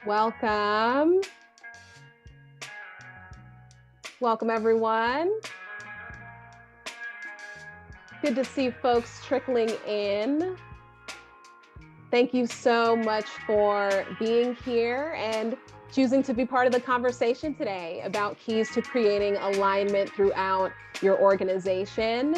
Welcome. Welcome, everyone. Good to see folks trickling in. Thank you so much for being here and choosing to be part of the conversation today about keys to creating alignment throughout your organization.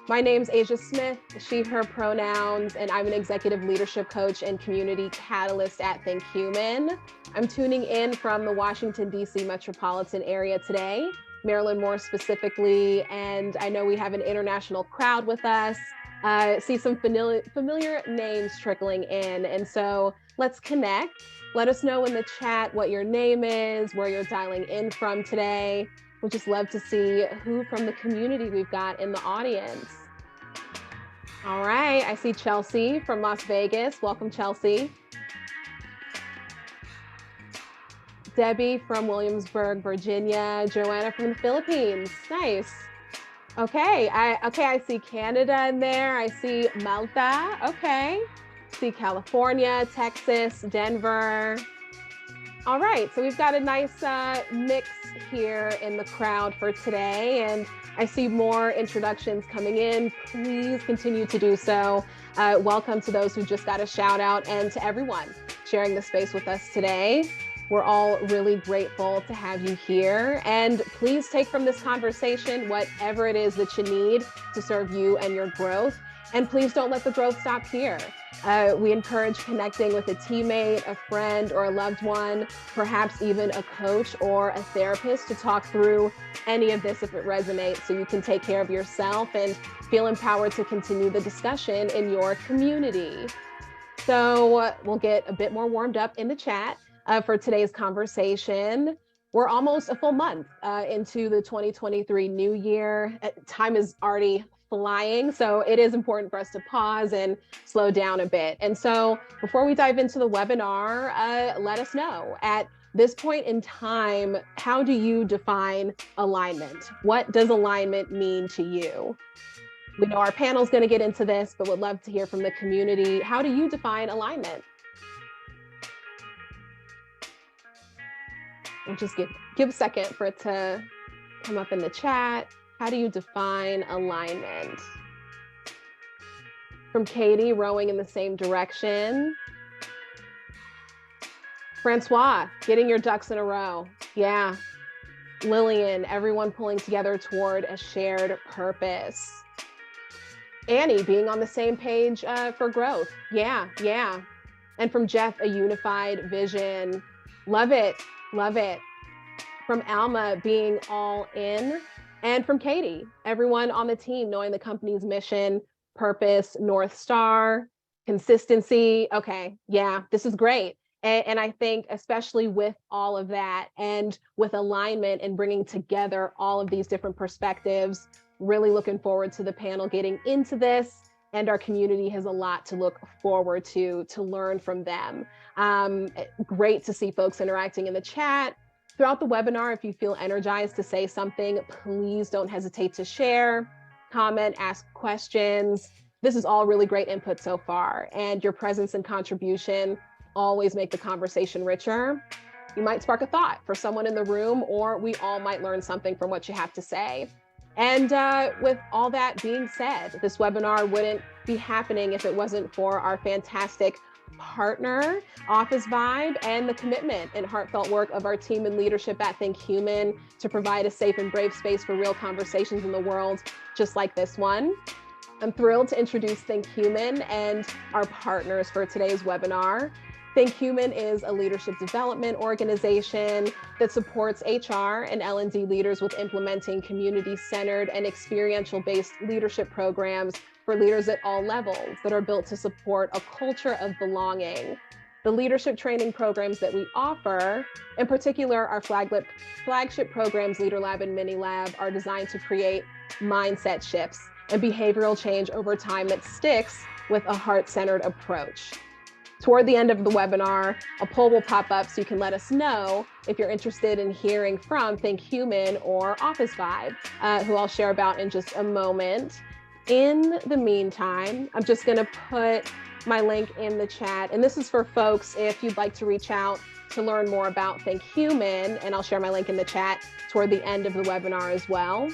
My name's Asia Smith, she, her pronouns, and I'm an executive leadership coach and community catalyst at ThinkHuman. I'm tuning in from the Washington, D.C. metropolitan area today, Maryland more specifically, and I know we have an international crowd with us. See some familiar names trickling in, and so let's connect. Let us know in the chat what your name is, where you're dialing in from today. We'd just love to see who from the community we've got in the audience. All right, I see Chelsea from Las Vegas. Welcome, Chelsea. Debbie from Williamsburg, Virginia. Joanna from the Philippines. Nice. Okay, I see Canada in there. I see Malta. Okay. See California, Texas, Denver. All right, so we've got a nice mix here in the crowd for today, and I see more introductions coming in. Please continue to do so. Welcome to those who just got a shout out, and to everyone sharing the space with us today. We're all really grateful to have you here, and please take from this conversation whatever it is that you need to serve you and your growth. And please don't let the growth stop here. We encourage connecting with a teammate, a friend, or a loved one, perhaps even a coach or a therapist to talk through any of this if it resonates, so you can take care of yourself and feel empowered to continue the discussion in your community. So we'll get a bit more warmed up in the chat for today's conversation. We're almost a full month into the 2023 new year. Time is already flying, so it is important for us to pause and slow down a bit. And so before we dive into the webinar, let us know at this point in time, how do you define alignment? What does alignment mean to you? We know our panel is going to get into this, but would love to hear from the community. How do you define alignment? And just give a second for it to come up in the chat. How do you define alignment? From Katie, rowing in the same direction. Francois, getting your ducks in a row. Yeah. Lillian, everyone pulling together toward a shared purpose. Annie, being on the same page for growth. Yeah. And from Jeff, a unified vision. Love it. From Alma, being all in. And from Katie, everyone on the team knowing the company's mission, purpose, North Star, consistency. Okay, yeah, this is great. And I think especially with all of that and with alignment and bringing together all of these different perspectives, really looking forward to the panel getting into this. And our community has a lot to look forward to learn from them. Great to see folks interacting in the chat. Throughout the webinar, if you feel energized to say something, please don't hesitate to share, comment, ask questions. This is all really great input so far, and your presence and contribution always make the conversation richer. You might spark a thought for someone in the room, or we all might learn something from what you have to say. And with all that being said, this webinar wouldn't be happening if it wasn't for our fantastic partner, Officevibe, and the commitment and heartfelt work of our team and leadership at ThinkHuman to provide a safe and brave space for real conversations in the world, just like this one. I'm thrilled to introduce ThinkHuman and our partners for today's webinar. ThinkHuman is a leadership development organization that supports HR and L&D leaders with implementing community-centered and experiential-based leadership programs for leaders at all levels that are built to support a culture of belonging. The leadership training programs that we offer, in particular our flagship programs, Leader Lab and Mini Lab, are designed to create mindset shifts and behavioral change over time that sticks with a heart-centered approach. Toward the end of the webinar, a poll will pop up so you can let us know if you're interested in hearing from ThinkHuman or Officevibe, who I'll share about in just a moment. In the meantime, I'm just going to put my link in the chat. And this is for folks, if you'd like to reach out to learn more about ThinkHuman, and I'll share my link in the chat toward the end of the webinar as well.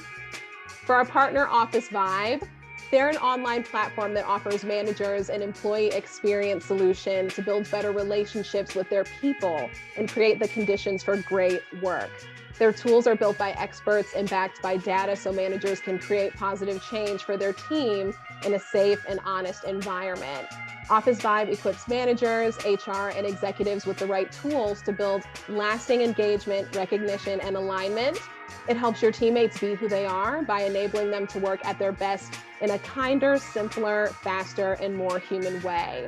For our partner, OfficeVibe, they're an online platform that offers managers an employee experience solution to build better relationships with their people and create the conditions for great work. Their tools are built by experts and backed by data so managers can create positive change for their team in a safe and honest environment. OfficeVibe equips managers, HR, and executives with the right tools to build lasting engagement, recognition, and alignment. It helps your teammates be who they are by enabling them to work at their best in a kinder, simpler, faster, and more human way.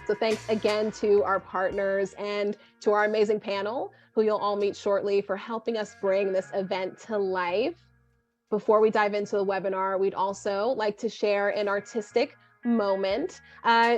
So thanks again to our partners and to our amazing panel, who you'll all meet shortly, for helping us bring this event to life. Before we dive into the webinar, we'd also like to share an artistic moment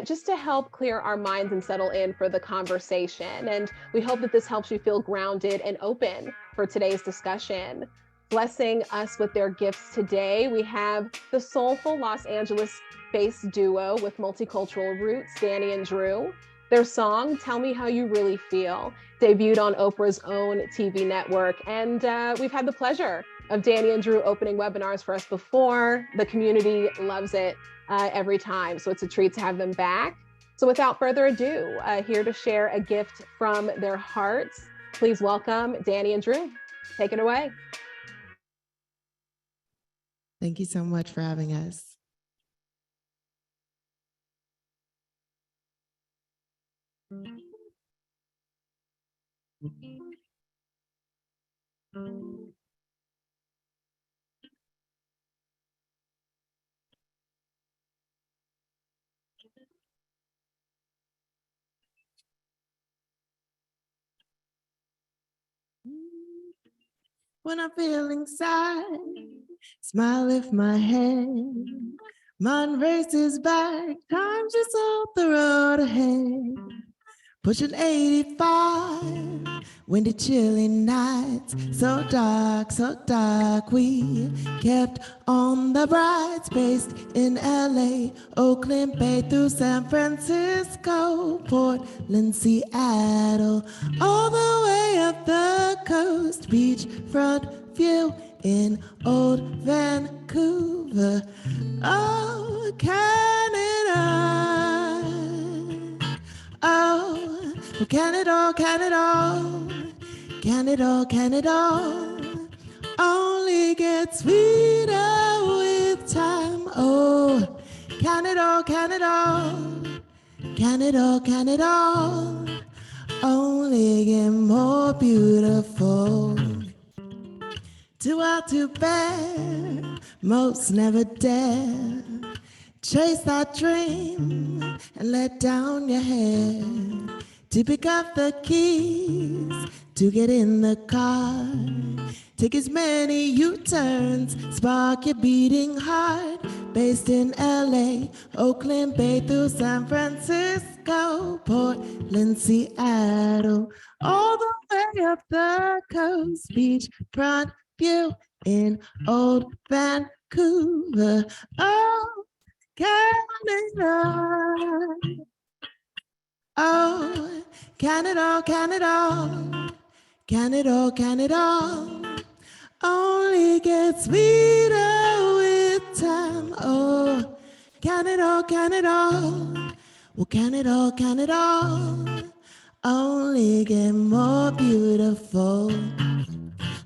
just to help clear our minds and settle in for the conversation. And we hope that this helps you feel grounded and open for today's discussion. Blessing us with their gifts today, we have the soulful Los Angeles-based duo with multicultural roots, Danny and Drew. Their song, Tell Me How You Really Feel, debuted on Oprah's own TV network. And we've had the pleasure of Danny and Drew opening webinars for us before. The community loves it every time, so it's a treat to have them back. So without further ado, here to share a gift from their hearts, please welcome Danny and Drew. Take it away. Thank you so much for having us. When I'm feeling sad, smile, lift my hand. Mind races back, time just off the road ahead. Pushing 85, windy, chilly nights. So dark, we kept on the bright. Based in LA, Oakland Bay through San Francisco, Portland, Seattle, all the way up the coast. Beachfront view in old Vancouver. Oh, Canada. Oh, can it all, can it all, can it all, can it all, only gets sweeter with time. Oh, can it all, can it all, can it all, can it all, only get more beautiful. Too out to bear, most never dare. Chase that dream and let down your hair. To pick up the keys, to get in the car. Take as many U-turns, spark your beating heart. Based in LA, Oakland Bay through San Francisco, Portland, Seattle, all the way up the coast. Beachfront view in old Vancouver. Oh, Canada. Oh, can it all, can it all, can it all, can it all, only gets sweeter with time. Oh, can it all, can it all, well, can it all, can it all, only get more beautiful.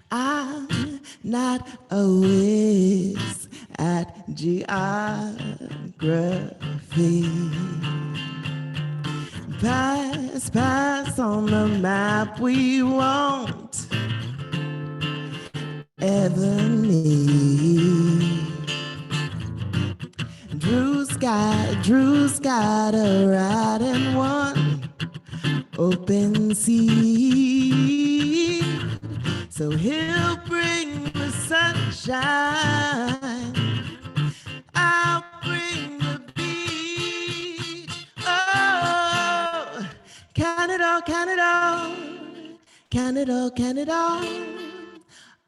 I'm not a whiz at geography. Pass on the map, we won't ever need. Drew's got a ride in one open sea, so he'll bring the sunshine, I'll bring the beach. Oh, can it all, can it all, can it all, can it all,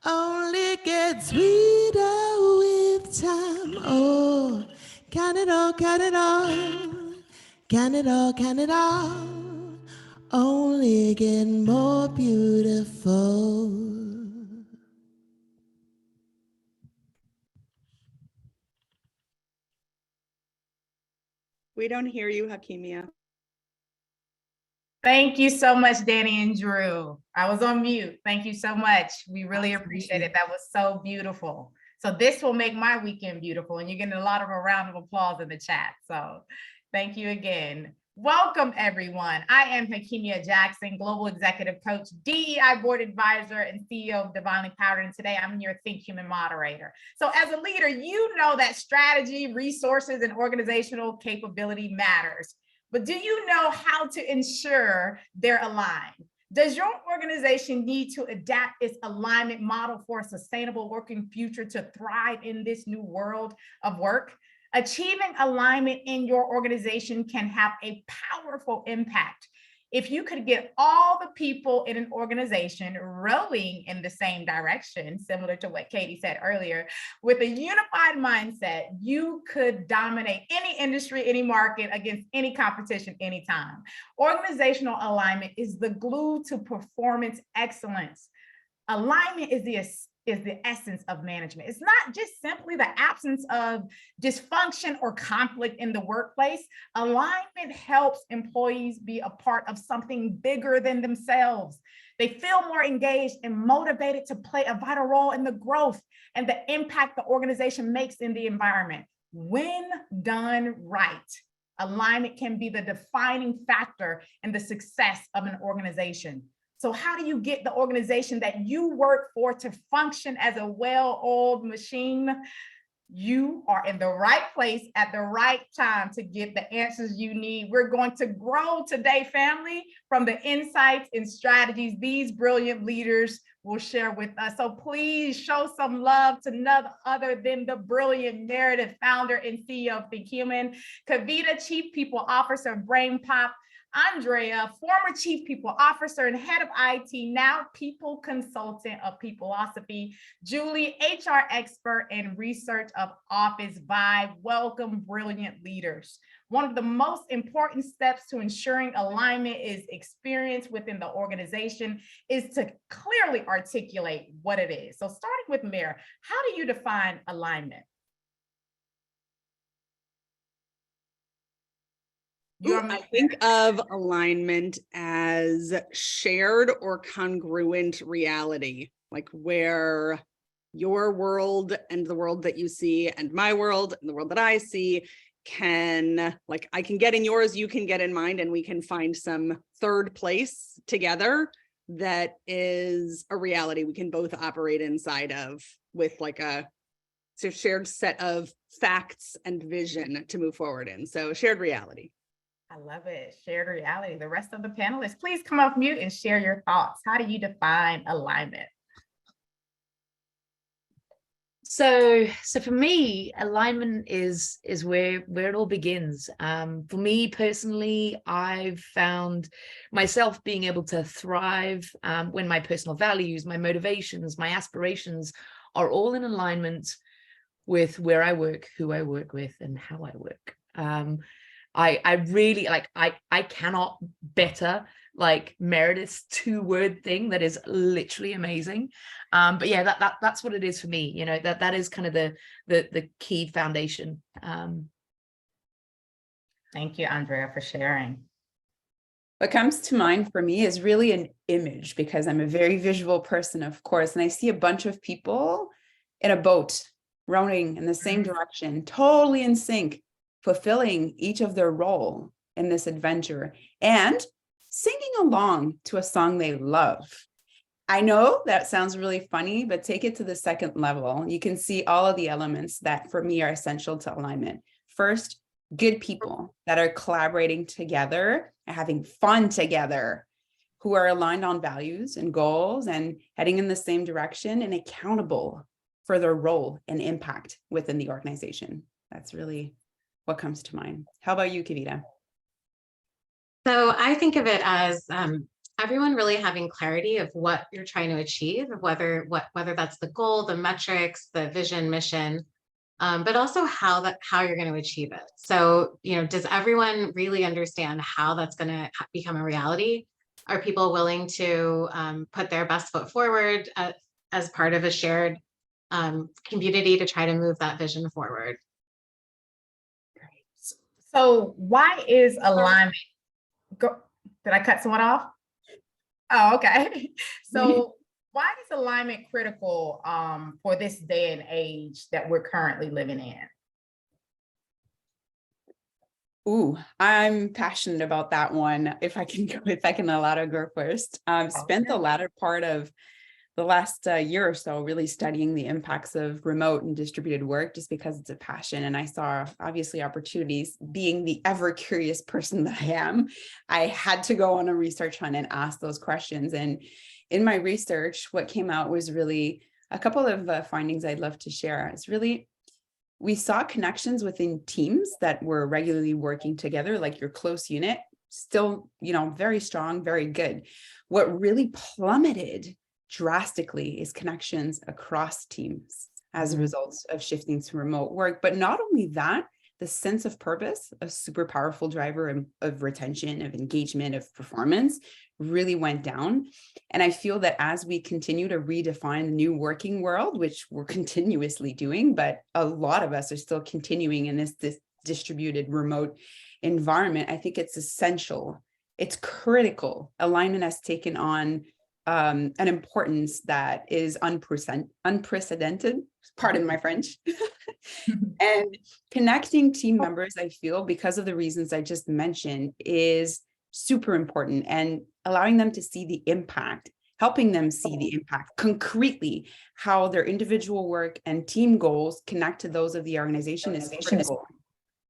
only gets sweeter with time. Oh, can it all, can it all, can it all, can it all, only get more beautiful. We don't hear you, Hakimia. Thank you so much, Danny and Drew. I was on mute. Thank you so much. We really appreciate it. That was so beautiful. So this will make my weekend beautiful, and you're getting a lot of a round of applause in the chat. So thank you again. Welcome, everyone. I am Hakimia Jackson, Global Executive Coach, DEI Board Advisor, and CEO of Divinely Powered. And today I'm your ThinkHuman moderator. So as a leader, you know that strategy, resources, and organizational capability matters. But do you know how to ensure they're aligned? Does your organization need to adapt its alignment model for a sustainable working future to thrive in this new world of work? Achieving alignment in your organization can have a powerful impact. If you could get all the people in an organization rowing in the same direction, similar to what Katie said earlier, with a unified mindset, you could dominate any industry, any market, against any competition, anytime. Organizational alignment is the glue to performance excellence. Alignment is the essence of management. It's not just simply the absence of dysfunction or conflict in the workplace. Alignment helps employees be a part of something bigger than themselves. They feel more engaged and motivated to play a vital role in the growth and the impact the organization makes in the environment. When done right, alignment can be the defining factor in the success of an organization. So how do you get the organization that you work for to function as a well-oiled machine? You are in the right place at the right time to get the answers you need. We're going to grow today, family, from the insights and strategies these brilliant leaders will share with us. So please show some love to none other than the brilliant Meredith, founder and CEO of ThinkHuman, Kavita, Chief People Officer of BrainPop, Andrea, former Chief People Officer and Head of IT, now People Consultant of Peopleosophy, Julie, HR Expert and Research of OfficeVibe. Welcome, brilliant leaders. One of the most important steps to ensuring alignment is experience within the organization is to clearly articulate what it is. So starting with Mary, how do you define alignment? I think of alignment as shared or congruent reality, like where your world and the world that you see and my world and the world that I see can, like, I can get in yours, you can get in mine, and we can find some third place together that is a reality we can both operate inside of, with like a shared set of facts and vision to move forward in. So shared reality. I love it. Shared reality. The rest of the panelists, please come off mute and share your thoughts. How do you define alignment? So for me, alignment is where it all begins. For me personally, I've found myself being able to thrive when my personal values, my motivations, my aspirations are all in alignment with where I work, who I work with, and how I work. I really like, I cannot better like Meredith's 2-word thing that is literally amazing. But yeah, that's what it is for me. You know, that is kind of the key foundation. Thank you, Andrea, for sharing. What comes to mind for me is really an image, because I'm a very visual person, of course, and I see a bunch of people in a boat rowing in the same direction, totally in sync, fulfilling each of their role in this adventure and singing along to a song they love. I know that sounds really funny, but take it to the second level. You can see all of the elements that for me are essential to alignment. First, good people that are collaborating together and having fun together, who are aligned on values and goals and heading in the same direction and accountable for their role and impact within the organization. That's really what comes to mind. How about you, Kavita? So I think of it as everyone really having clarity of what you're trying to achieve, whether that's the goal, the metrics, the vision, mission, but also how you're going to achieve it. So, you know, does everyone really understand how that's going to become a reality? Are people willing to put their best foot forward as part of a shared community to try to move that vision forward? So why is alignment, did I cut someone off? Oh, okay. So why is alignment critical for this day and age that we're currently living in? Ooh, I'm passionate about that one. If I can allow to go first. Spent the latter part of the last year or so really studying the impacts of remote and distributed work, just because it's a passion. And I saw obviously opportunities. Being the ever curious person that I am, I had to go on a research hunt and ask those questions. And in my research, what came out was really a couple of findings I'd love to share. It's really, we saw connections within teams that were regularly working together, like your close unit, still, very strong, very good. What really plummeted drastically is connections across teams as a result of shifting to remote work. But not only that, the sense of purpose, a super powerful driver of retention, of engagement, of performance, really went down. And I feel that as we continue to redefine the new working world, which we're continuously doing, but a lot of us are still continuing in this distributed remote environment, I think it's essential. It's critical. Alignment has taken on an importance that is unprecedented, pardon my French. And connecting team members, I feel, because of the reasons I just mentioned, is super important, and allowing them to see the impact, helping them see the impact concretely, how their individual work and team goals connect to those of the organization is critical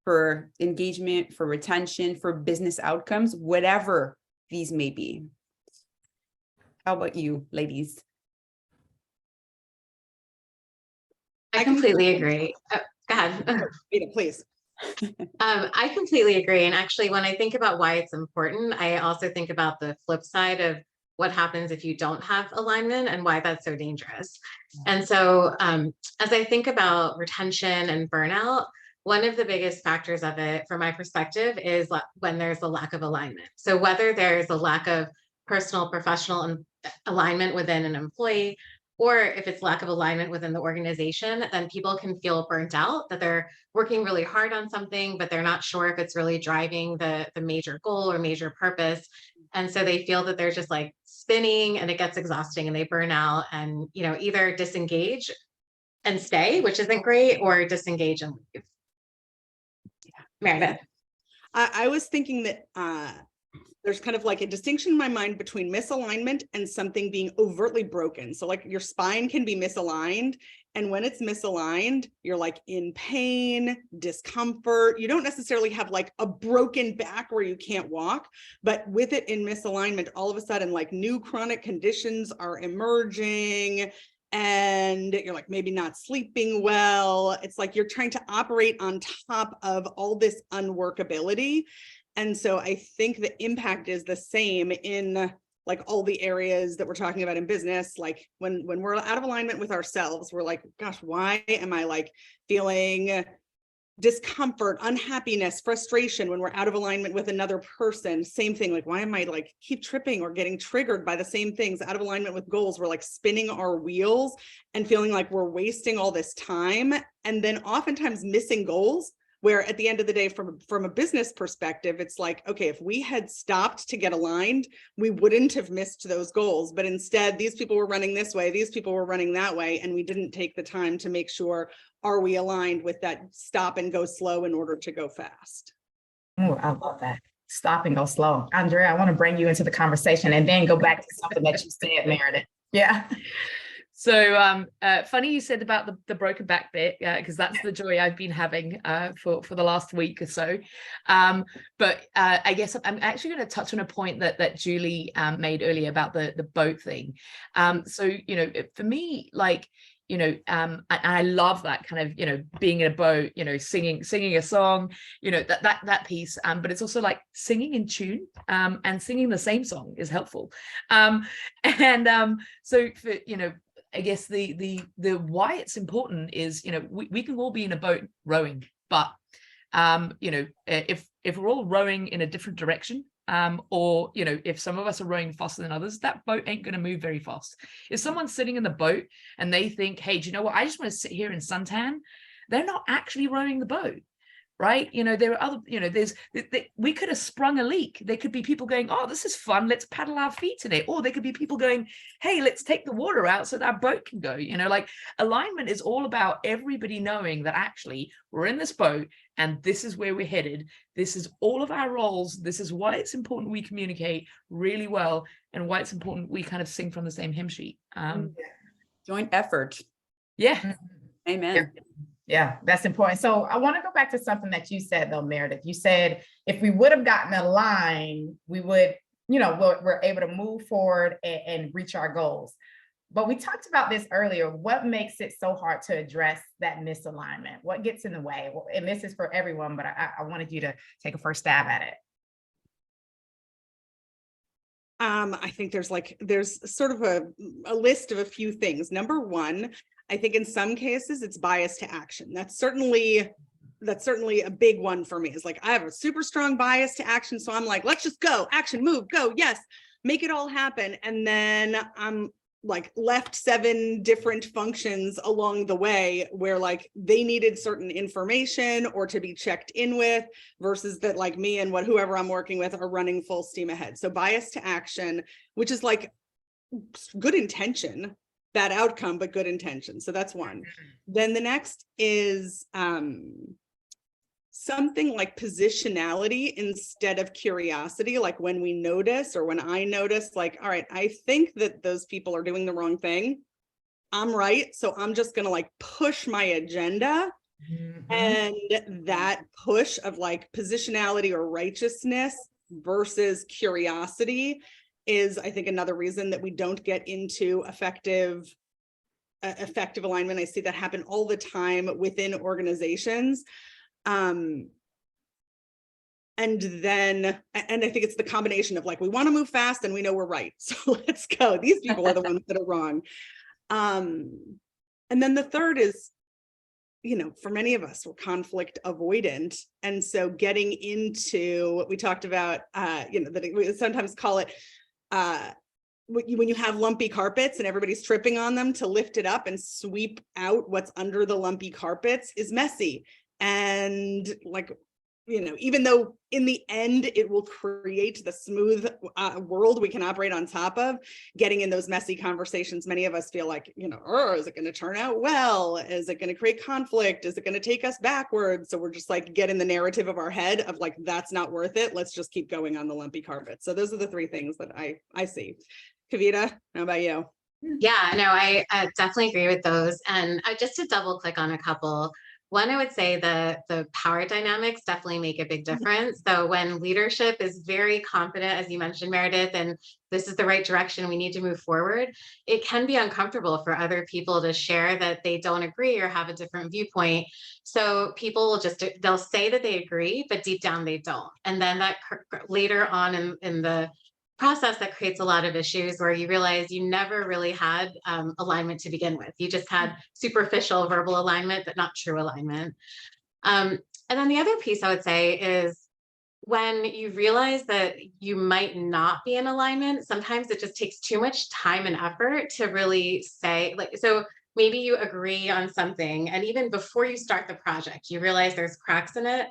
for engagement, for retention, for business outcomes, whatever these may be. How about you, ladies? I completely agree. Go ahead. Please. I completely agree. And actually, when I think about why it's important, I also think about the flip side of what happens if you don't have alignment and why that's so dangerous. And so as I think about retention and burnout, one of the biggest factors of it, from my perspective, is when there's a lack of alignment. So whether there's a lack of personal, professional alignment within an employee, or if it's lack of alignment within the organization, then people can feel burnt out, that they're working really hard on something, but they're not sure if it's really driving the major goal or major purpose. And so they feel that they're just like spinning, and it gets exhausting, and they burn out and, either disengage and stay, which isn't great, or disengage and leave. Yeah. Meredith. I was thinking that there's kind of like a distinction in my mind between misalignment and something being overtly broken. So like your spine can be misaligned, and when it's misaligned, you're like in pain, discomfort. You don't necessarily have like a broken back where you can't walk, but with it in misalignment, all of a sudden like new chronic conditions are emerging, and you're like maybe not sleeping well. It's like you're trying to operate on top of all this unworkability. And so I think the impact is the same in like all the areas that we're talking about in business. Like when we're out of alignment with ourselves, we're like, gosh, why am I like feeling discomfort, unhappiness, frustration? When we're out of alignment with another person, same thing. Like, why am I like keep tripping or getting triggered by the same things? Out of alignment with goals, we're like spinning our wheels and feeling like we're wasting all this time, and then oftentimes missing goals. Where at the end of the day, from a business perspective, it's like, okay, if we had stopped to get aligned, we wouldn't have missed those goals. But instead, these people were running this way, these people were running that way, and we didn't take the time to make sure, are we aligned with that stop and go slow in order to go fast? Oh, I love that. Stop and go slow. Andrea, I want to bring you into the conversation and then go back to something that you said, Meredith. Yeah. So funny you said about the broken back bit, because that's the joy I've been having for the last week or so. But I guess I'm actually going to touch on a point that Julie made earlier about the boat thing. So, for me, like, and I love that kind of, being in a boat, singing a song, that piece. But it's also like singing in tune, and singing the same song is helpful. So for, I guess the why it's important is, we can all be in a boat rowing, but if if we're all rowing in a different direction, or, you know, if some of us are rowing faster than others, that boat ain't going to move very fast. If someone's sitting in the boat and they think, hey, do you know what? I just want to sit here in suntan. They're not actually rowing the boat. Right? You know, there are other, you know, we could have sprung a leak. There could be people going, oh, this is fun. Let's paddle our feet in it. Or there could be people going, hey, let's take the water out so that our boat can go. You know, like alignment is all about everybody knowing that actually we're in this boat and this is where we're headed. This is all of our roles. This is why it's important we communicate really well and why it's important we kind of sing from the same hymn sheet. Joint effort. Yeah. Amen. Yeah, that's important. So I want to go back to something that you said though, Meredith. You said if we would have gotten aligned, we would, you know, we're able to move forward and reach our goals. But we talked about this earlier. What makes it so hard to address that misalignment? What gets in the way? And this is for everyone, but I wanted you to take a first stab at it. I think there's sort of a list of a few things. Number one, I think in some cases it's bias to action. That's certainly a big one for me. It's like, I have a super strong bias to action. So I'm like, let's just go, action, move, go, yes, make it all happen. And then I'm like left 7 different functions along the way where like they needed certain information or to be checked in with versus that like me and whoever I'm working with are running full steam ahead. So bias to action, which is like good intention, bad outcome, but good intention. So that's one. Then the next is something like positionality instead of curiosity. Like when we notice or when I notice, like, all right, I think that those people are doing the wrong thing. I'm right. So I'm just going to like push my agenda. And that push of like positionality or righteousness versus curiosity is, I think, another reason that we don't get into effective alignment. I see that happen all the time within organizations. And I think it's the combination of like, we want to move fast and we know we're right. So let's go. These people are the ones that are wrong. And then the third is, you know, for many of us, we're conflict avoidant. And so getting into what we talked about, you know, that we sometimes call it, when you have lumpy carpets and everybody's tripping on them, to lift it up and sweep out what's under the lumpy carpets is messy. And like, you know, even though in the end it will create the smooth world we can operate on top of, getting in those messy conversations, many of us feel like, you know, is it going to turn out well? Is it going to create conflict? Is it going to take us backwards? So we're just like, get in the narrative of our head of like, that's not worth it. Let's just keep going on the lumpy carpet. So those are the 3 things that I see. Kavita, how about you? Yeah, no, I definitely agree with those. And just to double click on a couple. One, I would say the power dynamics definitely make a big difference. So when leadership is very confident, as you mentioned, Meredith, and this is the right direction, we need to move forward, it can be uncomfortable for other people to share that they don't agree or have a different viewpoint. So people will they'll say that they agree, but deep down they don't. And then that later on in the process, that creates a lot of issues where you realize you never really had alignment to begin with. You just had superficial verbal alignment, but not true alignment. And then the other piece I would say is when you realize that you might not be in alignment, sometimes it just takes too much time and effort to really say, like, so maybe you agree on something, and even before you start the project, you realize there's cracks in it,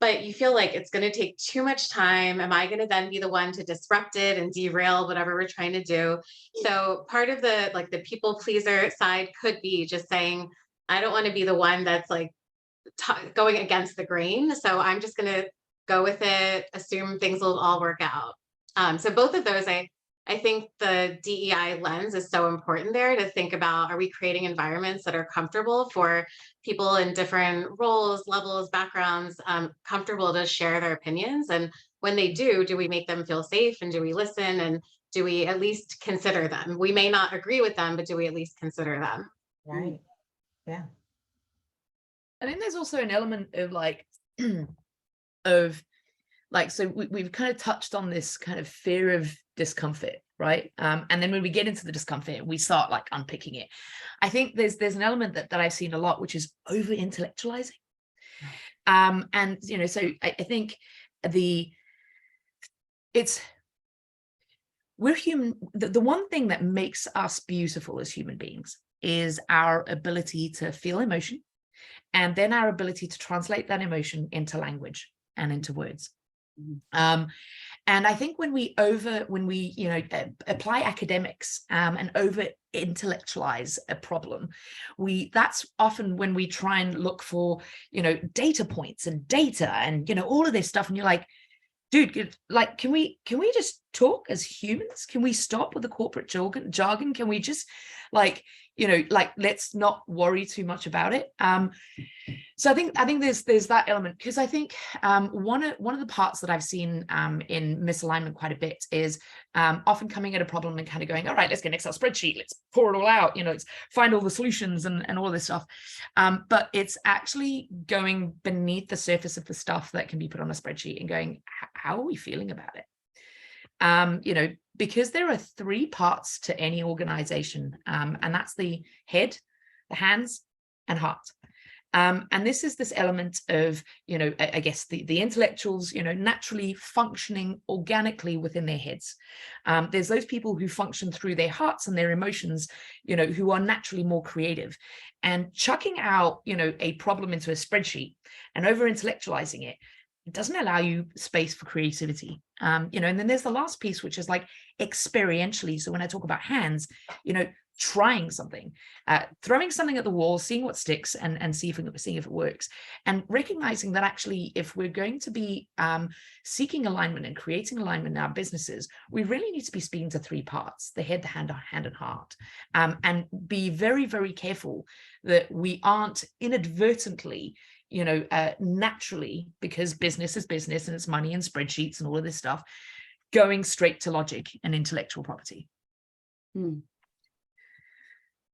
but you feel like it's going to take too much time. Am I going to then be the one to disrupt it and derail whatever we're trying to do? So part of the people pleaser side could be just saying, I don't want to be the one that's like going against the grain. So I'm just going to go with it, assume things will all work out. So both of those, I think the DEI lens is so important there to think about, are we creating environments that are comfortable for people in different roles, levels, backgrounds, comfortable to share their opinions? And when they do we make them feel safe, and do we listen, and do we at least consider them? We may not agree with them, but do we at least consider them? Right. Yeah. I think there's also an element of like, so we've kind of touched on this kind of fear of discomfort, right? And then when we get into the discomfort, we start like unpicking it. I think there's an element that I've seen a lot, which is over intellectualizing. And, you know, so I think we're human. The one thing that makes us beautiful as human beings is our ability to feel emotion, and then our ability to translate that emotion into language and into words. And I think when we apply academics and over intellectualize a problem, that's often when we try and look for, data points and data and, all of this stuff. And you're like, dude, like, can we just talk as humans? Can we stop with the corporate jargon? Can we just let's not worry too much about it. So I think there's that element, because I think one of the parts that I've seen in misalignment quite a bit is often coming at a problem and kind of going, all right, let's get an Excel spreadsheet, let's pour it all out, let's find all the solutions and all this stuff. But it's actually going beneath the surface of the stuff that can be put on a spreadsheet and going, how are we feeling about it? Because there are 3 parts to any organization, and that's the head, the hands, and heart. And this is this element of, I guess the intellectuals, naturally functioning organically within their heads. There's those people who function through their hearts and their emotions, who are naturally more creative. And chucking out, a problem into a spreadsheet and over intellectualizing it doesn't allow you space for creativity. And then there's the last piece, which is like experientially. So when I talk about hands, trying something, throwing something at the wall, seeing what sticks, and seeing if it works, and recognizing that actually, if we're going to be seeking alignment and creating alignment in our businesses, we really need to be speaking to 3 parts: the head, the hand, and heart, and be very, very careful that we aren't inadvertently, naturally, because business is business and it's money and spreadsheets and all of this stuff, going straight to logic and intellectual property.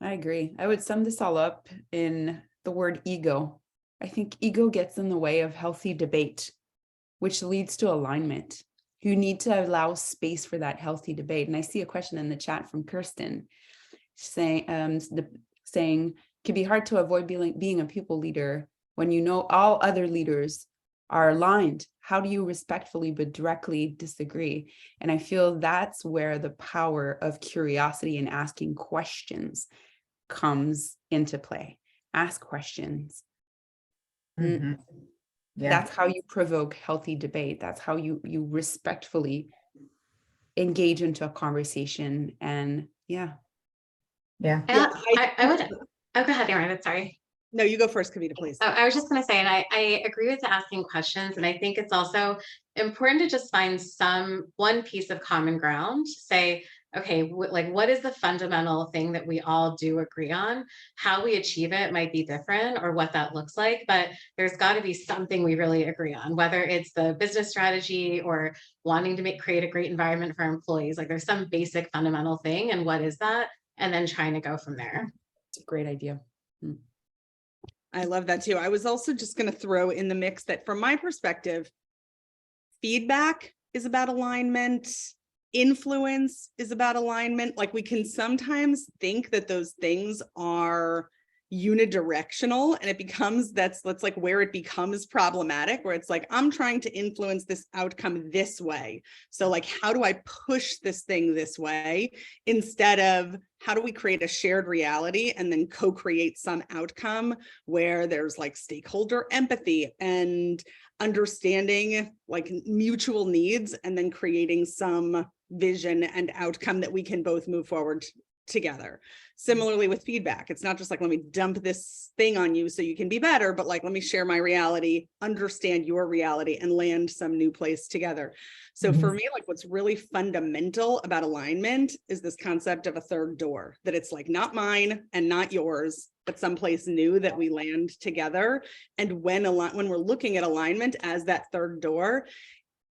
I agree. I would sum this all up in the word ego. I think ego gets in the way of healthy debate, which leads to alignment. You need to allow space for that healthy debate. And I see a question in the chat from Kirsten saying, it can be hard to avoid being a people leader when all other leaders are aligned. How do you respectfully but directly disagree? And I feel that's where the power of curiosity and asking questions comes into play. Ask questions. Yeah. That's how you provoke healthy debate. That's how you respectfully engage into a conversation. And I would. Oh, go ahead, Erin. Sorry. No, you go first, Kavita, please. Oh, I was just going to say, and I agree with asking questions. And I think it's also important to just find one piece of common ground. Say, okay, what is the fundamental thing that we all do agree on? How we achieve it might be different, or what that looks like, but there's got to be something we really agree on, whether it's the business strategy or wanting to create a great environment for employees. Like, there's some basic fundamental thing, and what is that? And then trying to go from there. It's a great idea. I love that too. I was also just going to throw in the mix that from my perspective, feedback is about alignment. Influence is about alignment. Like, we can sometimes think that those things are unidirectional, and that's like where it becomes problematic, where it's like, I'm trying to influence this outcome this way. So like, how do I push this thing this way, instead of how do we create a shared reality and then co-create some outcome where there's like stakeholder empathy and understanding like mutual needs, and then creating some vision and outcome that we can both move forward together. Similarly with feedback, it's not just like, let me dump this thing on you so you can be better, but like, let me share my reality, understand your reality, and land some new place together. So for me, like, what's really fundamental about alignment is this concept of a third door, that it's like not mine and not yours, but someplace new that we land together. And when we're looking at alignment as that third door,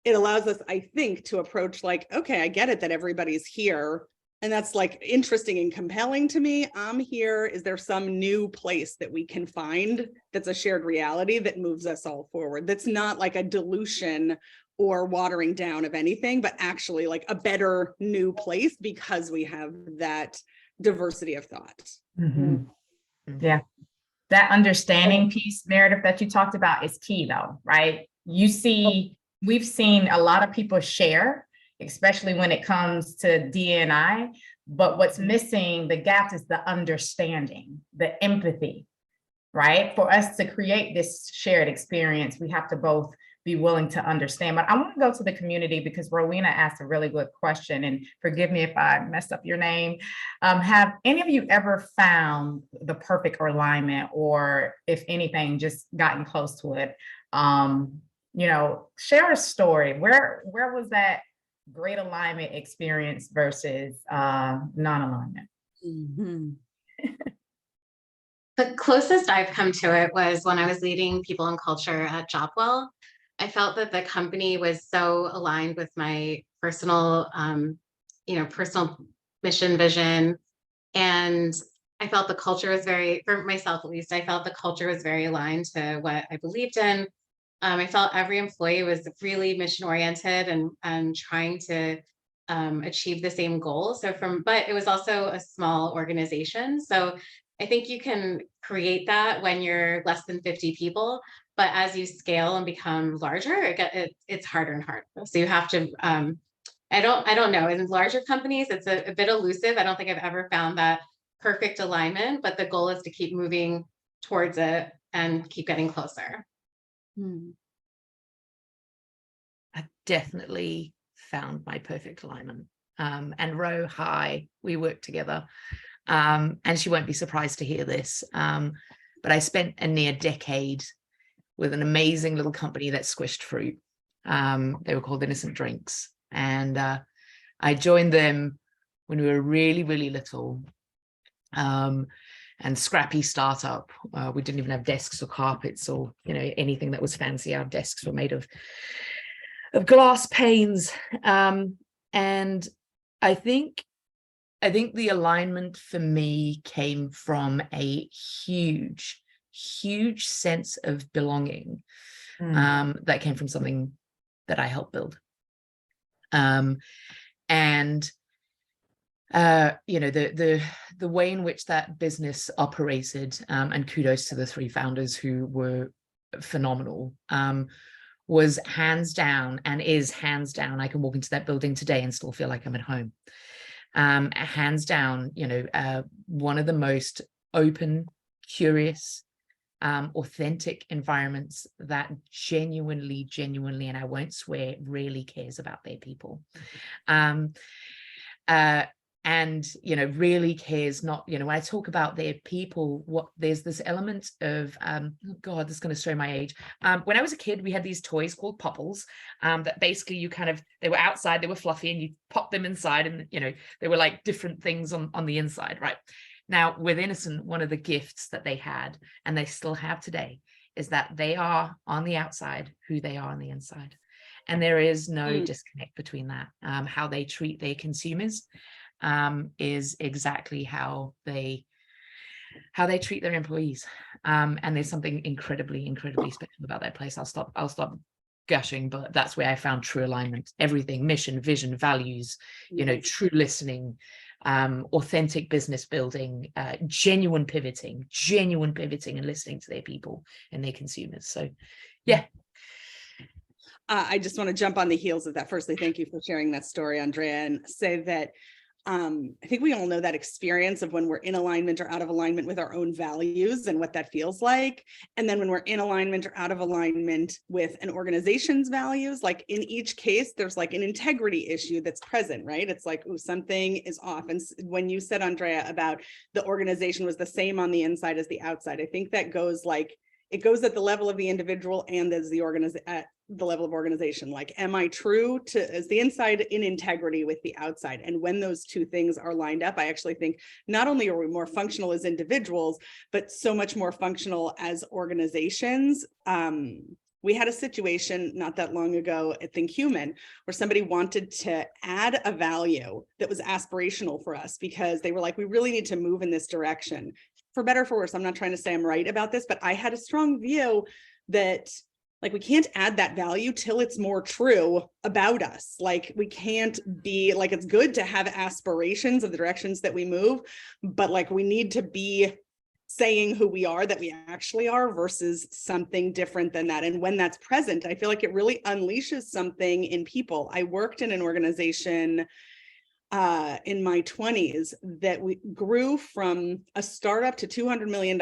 it allows us, I think, to approach like, okay, I get it that everybody's here, and that's like interesting and compelling to me. I'm here. Is there some new place that we can find that's a shared reality that moves us all forward? That's not like a dilution or watering down of anything, but actually like a better new place, because we have that diversity of thought. Yeah. That understanding piece, Meredith, that you talked about is key though, right? You see we've seen a lot of people share, especially when it comes to D&I, but what's missing, the gap is the understanding, the empathy, right? For us to create this shared experience, we have to both be willing to understand. But I want to go to the community because Rowena asked a really good question, and forgive me if I messed up your name. Have any of you ever found the perfect alignment, or if anything, just gotten close to it? You know, share a story. Where was that great alignment experience versus non-alignment? Mm-hmm. The closest I've come to it was when I was leading people and culture at Jobwell. I felt that the company was so aligned with my personal, personal mission, vision. And I felt the culture was for myself at least, I felt the culture was very aligned to what I believed in. I felt every employee was really mission oriented and trying to achieve the same goal. But it was also a small organization. So I think you can create that when you're less than 50 people, but as you scale and become larger, it's harder and harder. So you have to, I don't know, in larger companies, it's a bit elusive. I don't think I've ever found that perfect alignment, but the goal is to keep moving towards it and keep getting closer. I definitely found my perfect alignment. And Ro, hi, we work together. And she won't be surprised to hear this. But I spent a near decade with an amazing little company that squished fruit. They were called Innocent Drinks. And I joined them when we were really, really little. And scrappy startup. We didn't even have desks or carpets or, anything that was fancy. Our desks were made of glass panes. And I think the alignment for me came from a huge sense of belonging that came from something that I helped build. The way in which that business operated, and kudos to the three founders who were phenomenal, was hands down and is hands down. I can walk into that building today and still feel like I'm at home. Hands down, one of the most open, curious, authentic environments that genuinely, and I won't swear, really cares about their people. And really cares, not, when I talk about their people, there's this element of, oh God, this is going to show my age. When I was a kid, we had these toys called popples, that basically they were outside, they were fluffy, and you pop them inside, and they were like different things on the inside, right? Now with Innocent, one of the gifts that they had, and they still have today, is that they are on the outside who they are on the inside. And there is no disconnect between that. How they treat their consumers is exactly how they treat their employees. And there's something incredibly special about that place. I'll stop gushing, but that's where I found true alignment. Everything: mission, vision, values, true listening, authentic business building, genuine pivoting and listening to their people and their consumers. So yeah. I just want to jump on the heels of that. Firstly, thank you for sharing that story, Andrea, and say that I think we all know that experience of when we're in alignment or out of alignment with our own values and what that feels like. And then when we're in alignment or out of alignment with an organization's values, like in each case, there's like an integrity issue that's present, right? It's like, oh, something is off. And when you said, Andrea, about the organization was the same on the inside as the outside, I think that goes it goes at the level of the individual and as at the level of organization. Like, am I true to as the inside in integrity with the outside? And when those two things are lined up, I actually think not only are we more functional as individuals, but so much more functional as organizations. We had a situation not that long ago at ThinkHuman where somebody wanted to add a value that was aspirational for us because they were like, we really need to move in this direction. For better or for worse, I'm not trying to say I'm right about this, but I had a strong view that like we can't add that value till it's more true about us. Like we can't be like, it's good to have aspirations of the directions that we move, but like we need to be saying who we are, that we actually are, versus something different than that. And when that's present, I feel like it really unleashes something in people. I worked in an organization in my 20s that we grew from a startup to $200 million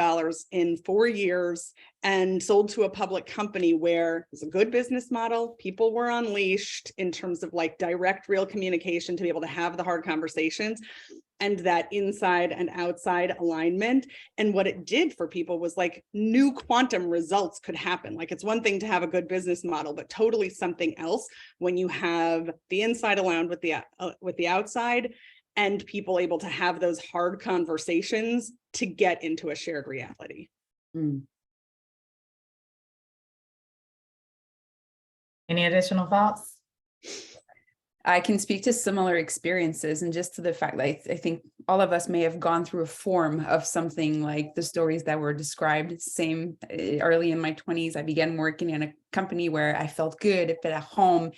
in 4 years and sold to a public company where it was a good business model. People were unleashed in terms of like direct, real communication to be able to have the hard conversations, and that inside and outside alignment. And what it did for people was like new quantum results could happen. Like it's one thing to have a good business model, but totally something else when you have the inside aligned with the outside, and people able to have those hard conversations to get into a shared reality. Any additional thoughts? I can speak to similar experiences, and just to the fact that I think all of us may have gone through a form of something like the stories that were described. Same early in my 20s, I began working in a company where I felt good, but at home.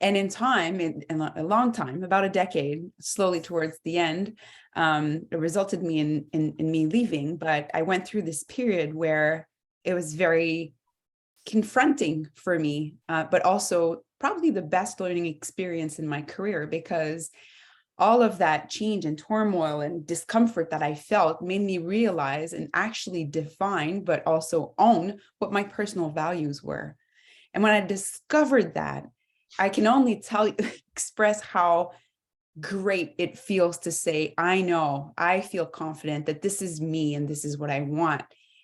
And in time, in a long time, about a decade, slowly towards the end, it resulted me in me leaving. But I went through this period where it was very confronting for me, but also probably the best learning experience in my career, because all of that change and turmoil and discomfort that I felt made me realize and actually define, but also own what my personal values were. And when I discovered that, I can only express how great it feels to say, I know, I feel confident that this is me and this is what I want.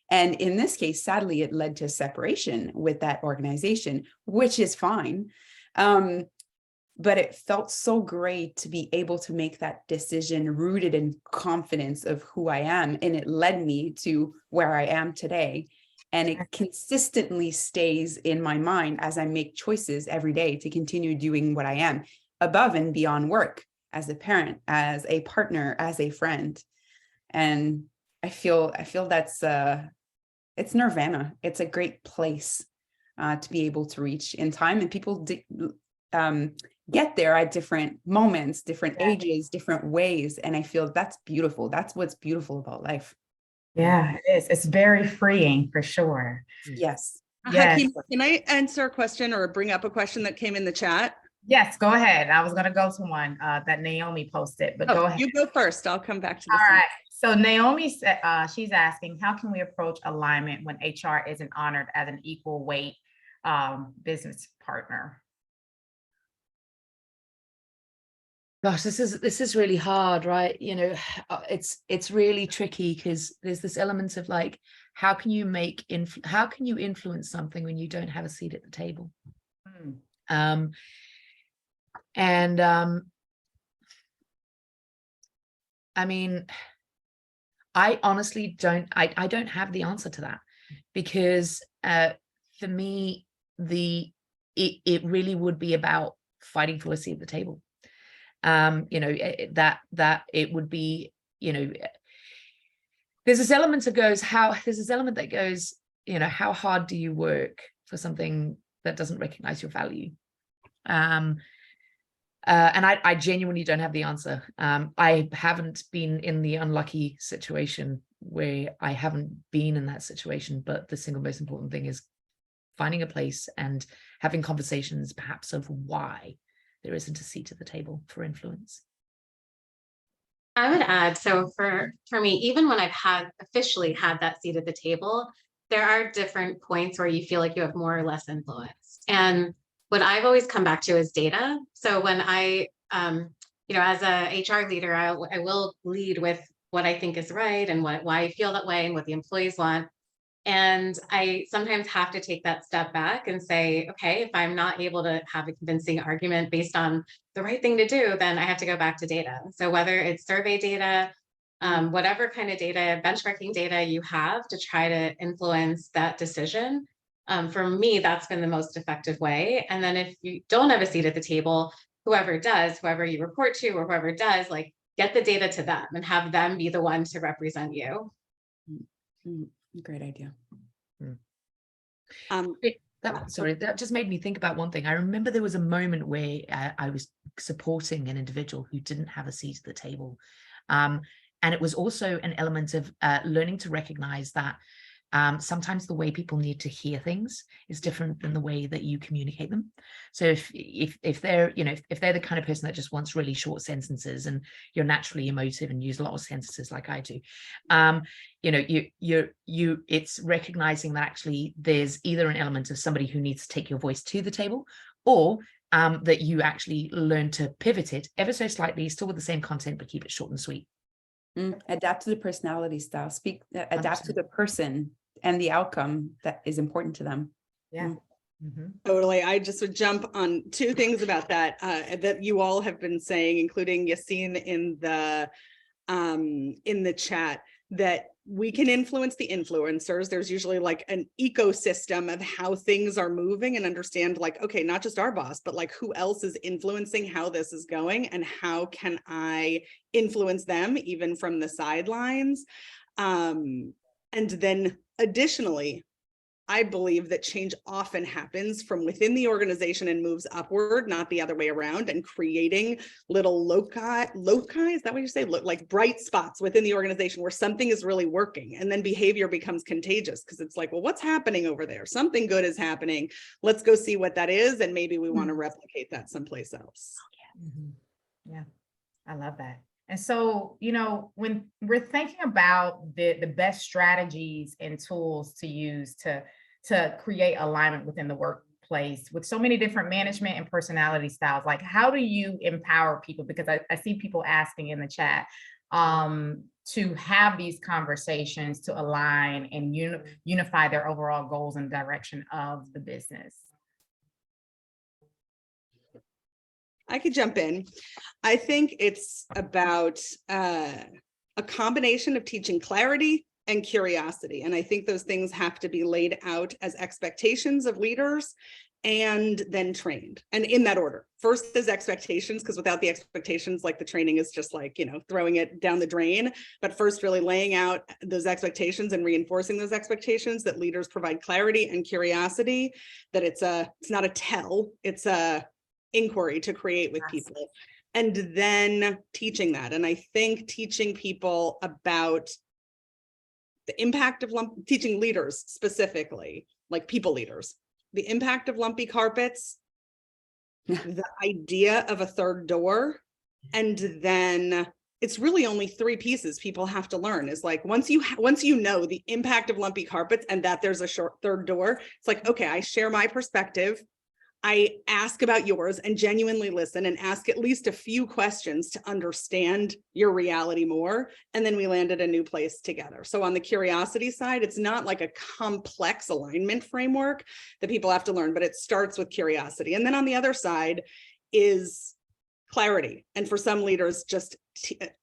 And in this case, sadly, it led to separation with that organization, which is fine. But it felt so great to be able to make that decision rooted in confidence of who I am. And it led me to where I am today. And it consistently stays in my mind as I make choices every day to continue doing what I am above and beyond work, as a parent, as a partner, as a friend. And I feel that's it's nirvana. It's a great place to be able to reach in time, and people get there at different moments, different ages, different ways. And I feel that's beautiful. That's what's beautiful about life. Yeah, it is. It's very freeing for sure. Yes. Yes. Hakeem, can I answer a question or bring up a question that came in the chat? Yes, go ahead. I was going to go to one that Naomi posted, but go ahead. You go first. I'll come back to this. All right. So Naomi said, she's asking, how can we approach alignment when HR isn't honored as an equal weight business partner? Gosh, this is really hard, right? You know, it's really tricky because there's this element of like, how can you influence something when you don't have a seat at the table? I mean, I honestly don't have the answer to that, because for me, it really would be about fighting for a seat at the table. You know, that it would be, you know, there's this element that goes, you know, how hard do you work for something that doesn't recognize your value? And I genuinely don't have the answer. I haven't been in the unlucky situation where I haven't been in that situation, but the single most important thing is finding a place and having conversations perhaps of why there isn't a seat at the table for influence. I would add, so for me, even when I've officially had that seat at the table, there are different points where you feel like you have more or less influence. And what I've always come back to is data. So when I, you know, as a HR leader, I will lead with what I think is right and why I feel that way and what the employees want. And I sometimes have to take that step back and say, okay, if I'm not able to have a convincing argument based on the right thing to do, then I have to go back to data. So whether it's survey data, whatever kind of data, benchmarking data you have to try to influence that decision, for me, that's been the most effective way. And then if you don't have a seat at the table, whoever you report to or whoever does, like, get the data to them and have them be the one to represent you. Great idea. That just made me think about one thing. I remember there was a moment where I was supporting an individual who didn't have a seat at the table. And it was also an element of learning to recognize that sometimes the way people need to hear things is different than the way that you communicate them. So if they're, you know, if they're the kind of person that just wants really short sentences, and you're naturally emotive and use a lot of sentences like I do, you know, it's recognizing that actually there's either an element of somebody who needs to take your voice to the table, or that you actually learn to pivot it ever so slightly, still with the same content, but keep it short and sweet. Adapt to the personality style, adapt to the person and the outcome that is important to them. Yeah. Totally. I just would jump on two things about that that you all have been saying, including Yassine in the chat, that we can influence the influencers. There's usually like an ecosystem of how things are moving, and understand like, okay, not just our boss, but like who else is influencing how this is going, and how can I influence them even from the sidelines. And then additionally, I believe that change often happens from within the organization and moves upward, not the other way around, and creating little loci, is that what you say? Like bright spots within the organization where something is really working, and then behavior becomes contagious, because it's like, well, what's happening over there? Something good is happening. Let's go see what that is. And maybe we want to replicate that someplace else. Yeah, I love that. And so, you know, when we're thinking about the best strategies and tools to use to create alignment within the workplace with so many different management and personality styles, like how do you empower people? Because I see people asking in the chat to have these conversations to align and unify their overall goals and direction of the business. I could jump in. I think it's about a combination of teaching clarity and curiosity. And I think those things have to be laid out as expectations of leaders and then trained. And in that order. First is expectations, because without the expectations, like the training is just like, you know, throwing it down the drain. But first really laying out those expectations and reinforcing those expectations, that leaders provide clarity and curiosity, that it's not a tell, it's a inquiry to create with people, and then teaching that. And I think teaching people about the impact of teaching leaders specifically, like people leaders, the impact of lumpy carpets, the idea of a third door, and then it's really only three pieces people have to learn. Is like, once you know the impact of lumpy carpets and that there's a short third door, it's like, okay, I share my perspective, I ask about yours and genuinely listen and ask at least a few questions to understand your reality more. And then we land at a new place together. So on the curiosity side, it's not like a complex alignment framework that people have to learn, but it starts with curiosity. And then on the other side is clarity. And for some leaders, just the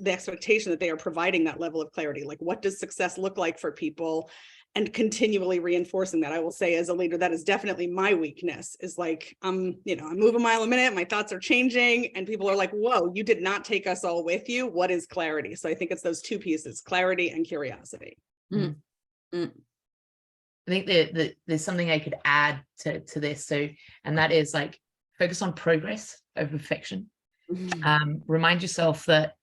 expectation that they are providing that level of clarity. Like, what does success look like for people? And continually reinforcing that. I will say, as a leader, that is definitely my weakness, is like, I'm moving a mile a minute, my thoughts are changing, and people are like, whoa, you did not take us all with you. What is clarity? So I think it's those two pieces, clarity and curiosity. I think that there's something I could add to this. So, and that is like, focus on progress over perfection. Remind yourself that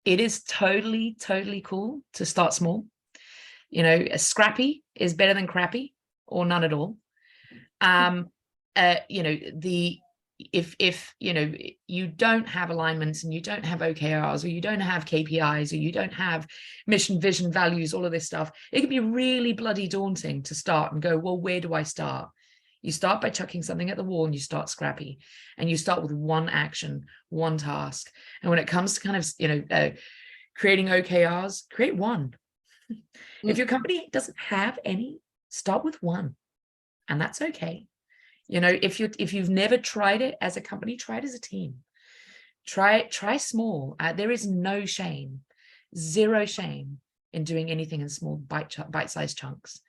it is totally, totally cool to start small. You know, a scrappy is better than crappy, or none at all. You know, if you know, you don't have alignments and you don't have OKRs, or you don't have KPIs, or you don't have mission, vision, values, all of this stuff, it can be really bloody daunting to start and go, well, where do I start? You start by chucking something at the wall, and you start scrappy, and you start with one action, one task. And when it comes to kind of, you know, creating OKRs, create one. If your company doesn't have any, start with one, and that's okay. You know, if you've never tried it as a company, try it as a team. Try small. There is no shame, zero shame in doing anything in small bite-sized chunks.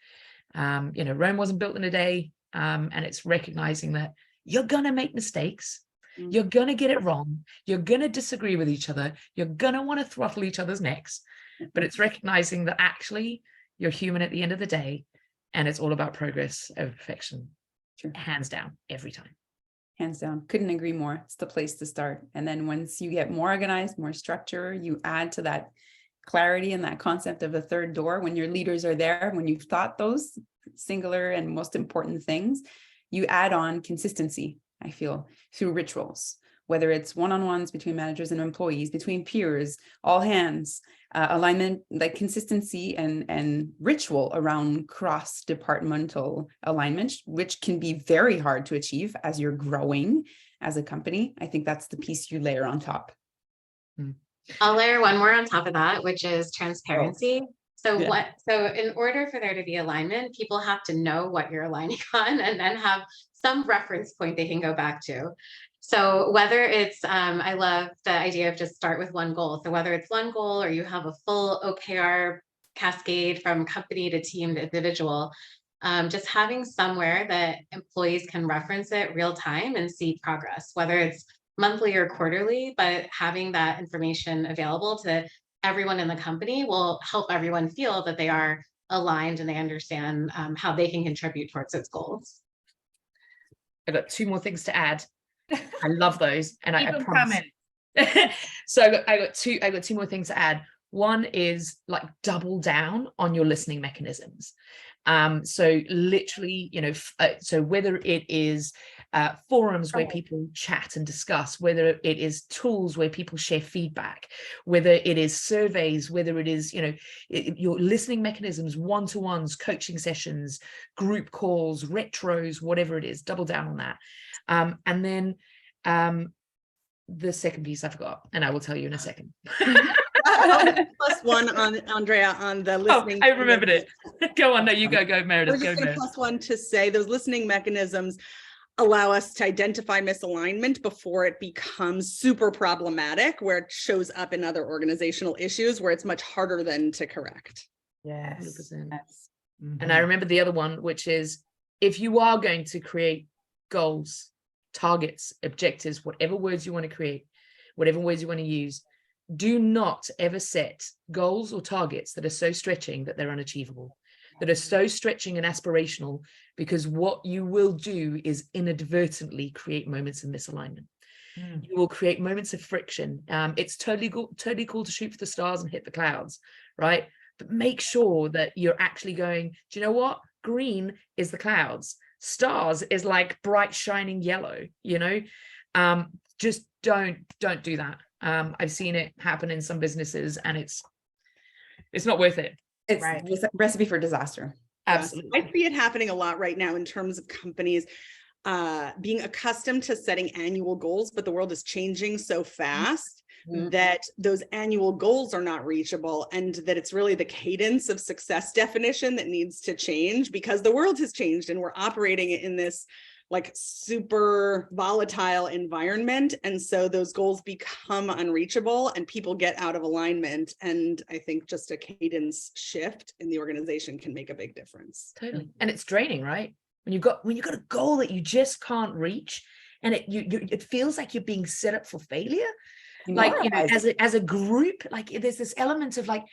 You know, Rome wasn't built in a day, and it's recognizing that you're gonna make mistakes. You're gonna get it wrong. You're gonna disagree with each other. You're gonna want to throttle each other's necks. But it's recognizing that actually you're human at the end of the day, and it's all about progress over perfection. Sure. Hands down, every time. Hands down. Couldn't agree more. It's the place to start. And then once you get more organized, more structure, you add to that clarity and that concept of a third door, when your leaders are there, when you've thought those singular and most important things, you add on consistency, I feel, through rituals, whether it's one-on-ones between managers and employees, between peers, all hands, alignment, like consistency and ritual around cross-departmental alignment, which can be very hard to achieve as you're growing as a company. I think that's the piece you layer on top. I'll layer one more on top of that, which is transparency. So Yeah. so in order for there to be alignment, people have to know what you're aligning on and then have some reference point they can go back to. So whether it's, I love the idea of just start with one goal. So whether it's one goal or you have a full OKR cascade from company to team to individual, just having somewhere that employees can reference it real time and see progress, whether it's monthly or quarterly, but having that information available to everyone in the company will help everyone feel that they are aligned and they understand how they can contribute towards its goals. I've got 2 more things to add. I love those, and I promise. So I got two more things to add. One is like double down on your listening mechanisms. So literally, you know, so whether it is forums where people chat and discuss, whether it is tools where people share feedback, whether it is surveys, whether it is, you know, your listening mechanisms, one-to-ones, coaching sessions, group calls, retros, whatever it is, double down on that. And then the second piece I forgot, and I will tell you in a second. +1 on Andrea on the listening. I remembered it. Go on, no, you go, Meredith. I was just going to +1 to say those listening mechanisms allow us to identify misalignment before it becomes super problematic, where it shows up in other organizational issues where it's much harder then to correct. Yes. 100%. Yes. And I remember the other one, which is if you are going to create goals, targets, objectives, whatever words you want to create, whatever words you want to use, do not ever set goals or targets that are so stretching that they're unachievable, that are so stretching and aspirational, because what you will do is inadvertently create moments of misalignment. You will create moments of friction. It's totally cool to shoot for the stars and hit the clouds, right? But make sure that you're actually going, do you know what? Green is the clouds. Stars is like bright shining yellow, you know? Just don't do that. I've seen it happen in some businesses, and it's not worth it. It's a recipe for disaster. Absolutely. I see it happening a lot right now in terms of companies being accustomed to setting annual goals, but the world is changing so fast that those annual goals are not reachable, and that it's really the cadence of success definition that needs to change, because the world has changed and we're operating in this like super volatile environment. And so those goals become unreachable and people get out of alignment. And I think just a cadence shift in the organization can make a big difference. Totally. And it's draining, right? When you've got a goal that you just can't reach, and it feels like you're being set up for failure. Like, you know, as a group, like there's this element of like,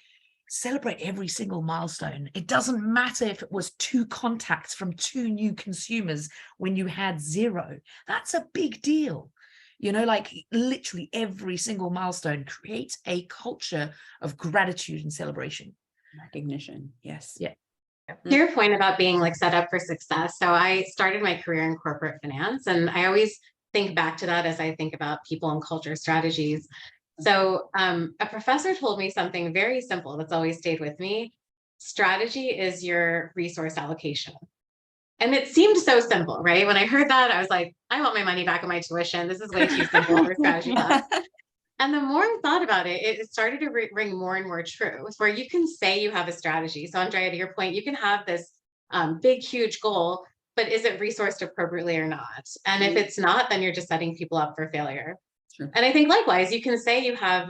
celebrate every single milestone. It doesn't matter if it was 2 contacts from 2 new consumers when you had 0. That's a big deal. You know, like literally every single milestone creates a culture of gratitude and celebration. Recognition. Yes. Yeah. To your point about being like set up for success. So I started my career in corporate finance, and I always think back to that as I think about people and culture strategies. So a professor told me something very simple that's always stayed with me. Strategy is your resource allocation. And it seemed so simple, right? When I heard that, I was like, I want my money back on my tuition. This is way too simple for strategy class. And the more I thought about it, it started to ring more and more true, where you can say you have a strategy. So Andrea, to your point, you can have this big, huge goal, but is it resourced appropriately or not? And if it's not, then you're just setting people up for failure. Sure. And I think likewise, you can say you have,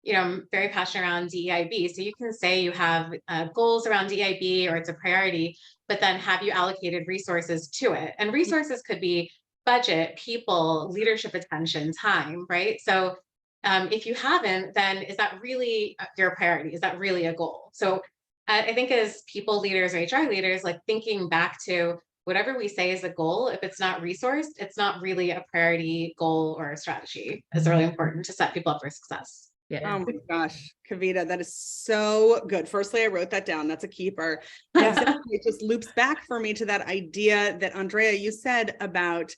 you know, I'm very passionate around DEIB. So you can say you have goals around DEIB, or it's a priority, but then have you allocated resources to it? And resources could be budget, people, leadership attention, time, right? So if you haven't, then is that really your priority? Is that really a goal? So I think as people leaders or HR leaders, like thinking back to whatever we say is a goal, if it's not resourced, it's not really a priority, goal, or a strategy. It's really important to set people up for success. Oh my gosh, Kavita, that is so good. Firstly, I wrote that down. That's a keeper. And secondly, it just loops back for me to that idea that Andrea, you said about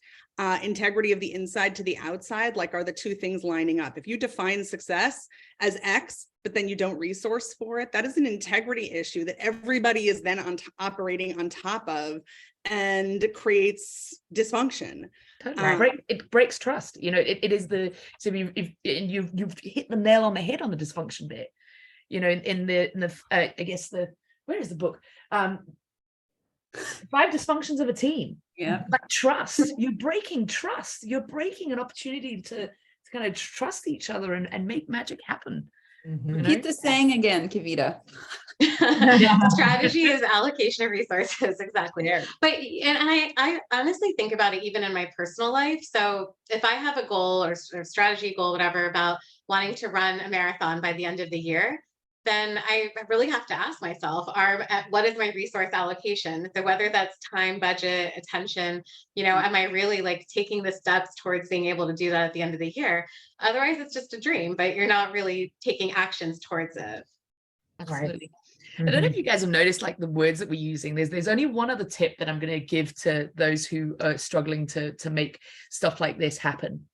integrity of the inside to the outside. Like, are the two things lining up? If you define success as X, but then you don't resource for it, that is an integrity issue that everybody is then operating on top of, and creates dysfunction. Totally. It breaks trust. You know, it is so you've hit the nail on the head on the dysfunction bit. You know, in the I guess where is the book? 5 Dysfunctions of a Team. Yeah. Like trust. You're breaking trust. You're breaking an opportunity to kind of trust each other and make magic happen. Mm-hmm. Repeat the saying again, Kavita. Strategy is allocation of resources. Exactly. Yeah. But I honestly think about it even in my personal life. So if I have a goal or strategy goal, whatever, about wanting to run a marathon by the end of the year, then I really have to ask myself, what is my resource allocation? So whether that's time, budget, attention, am I really like taking the steps towards being able to do that at the end of the year? Otherwise, it's just a dream, but you're not really taking actions towards it. Absolutely. I don't know if you guys have noticed, like, the words that we're using. There's only one other tip that I'm going to give to those who are struggling to make stuff like this happen.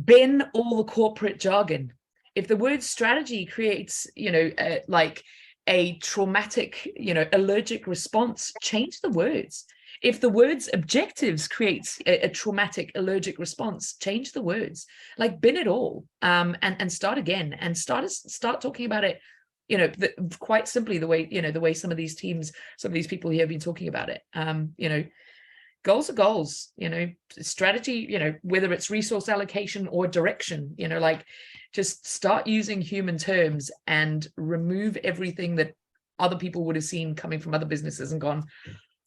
Bin all the corporate jargon. If the word strategy creates, like a traumatic, allergic response, change the words. If the words objectives creates a traumatic, allergic response, change the words. Like, bin it all, and start again, and start talking about it. Quite simply, the way some of these teams, some of these people here have been talking about it. Goals are goals, strategy, whether it's resource allocation or direction, like, just start using human terms and remove everything that other people would have seen coming from other businesses and gone,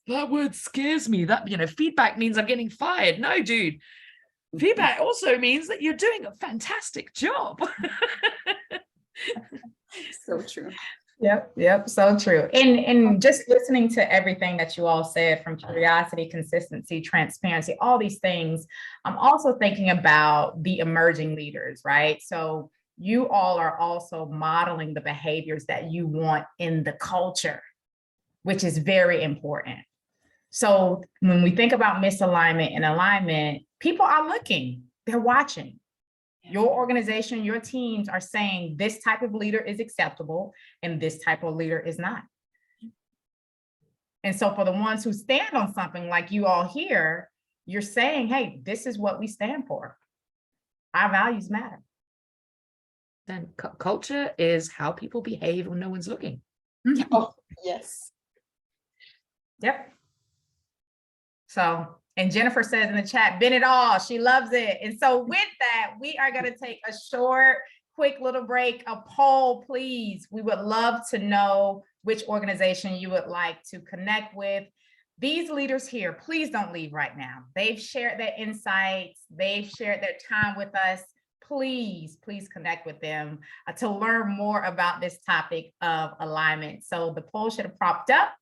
that word scares me. That, feedback means I'm getting fired. No, dude. Feedback also means that you're doing a fantastic job. So true. Yep. So true. And just listening to everything that you all said, from curiosity, consistency, transparency, all these things, I'm also thinking about the emerging leaders, right? So you all are also modeling the behaviors that you want in the culture, which is very important. So when we think about misalignment and alignment, people are looking, they're watching. Your organization, your teams are saying this type of leader is acceptable and this type of leader is not. And so for the ones who stand on something like you all here, you're saying, hey, this is what we stand for. Our values matter. Then culture is how people behave when no one's looking. Oh, yes. Yep. So, and Jennifer says in the chat, bin it all. She loves it. And so with that, we are going to take a short, quick little break. A poll, please. We would love to know which organization you would like to connect with. These leaders here, please don't leave right now. They've shared their insights. They've shared their time with us. Please connect with them to learn more about this topic of alignment. So the poll should have popped up.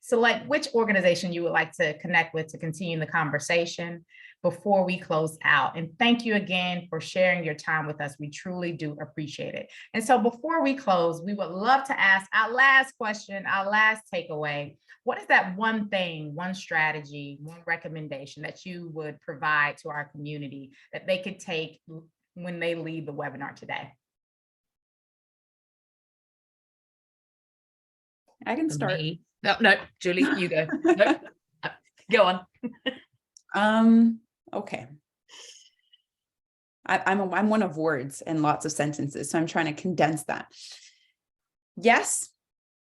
Select which organization you would like to connect with to continue the conversation before we close out. And thank you again for sharing your time with us. We truly do appreciate it. And so before we close, we would love to ask our last question, our last takeaway. What is that one thing, one strategy, one recommendation that you would provide to our community that they could take when they leave the webinar today? I can start. No, Julie, you go. No, go on. Okay. I'm one of words and lots of sentences, so I'm trying to condense that. Yes,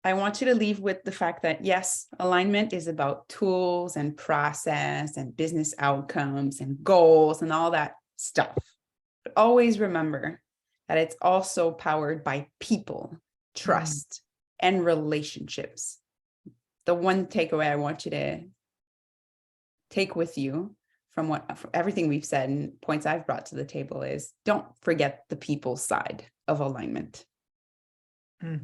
I want you to leave with the fact that, yes, alignment is about tools and process and business outcomes and goals and all that stuff. But always remember that it's also powered by people, trust, and relationships. The one takeaway I want you to take with you from everything we've said and points I've brought to the table is, don't forget the people side of alignment. 100%.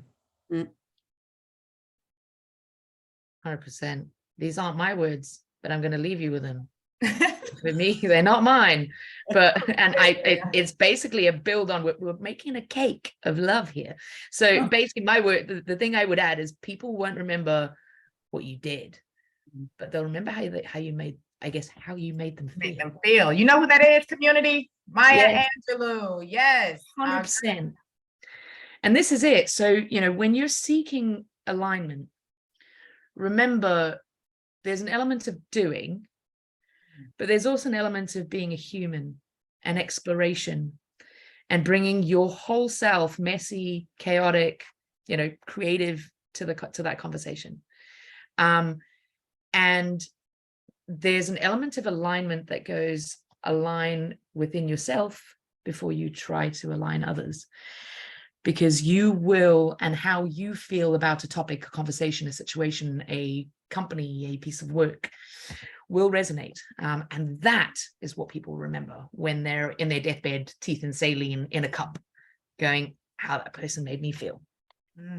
These aren't my words, but I'm going to leave you with them. For me, they're not mine. But it's basically a build on, we're making a cake of love here. So basically my word, the thing I would add is people won't remember what you did, but they'll remember how you made, I guess, how you made them feel. You know who that is, community? Maya Yes. Angelou. Yes. 100%. And this is it. So, you know, when you're seeking alignment, remember there's an element of doing, but there's also an element of being a human and exploration and bringing your whole self, messy, chaotic, you know, creative to that conversation. And there's an element of alignment that goes align within yourself before you try to align others, because you will, and how you feel about a topic, a conversation, a situation, a company, a piece of work will resonate. And that is what people remember when they're in their deathbed, teeth in saline in a cup, going, how that person made me feel.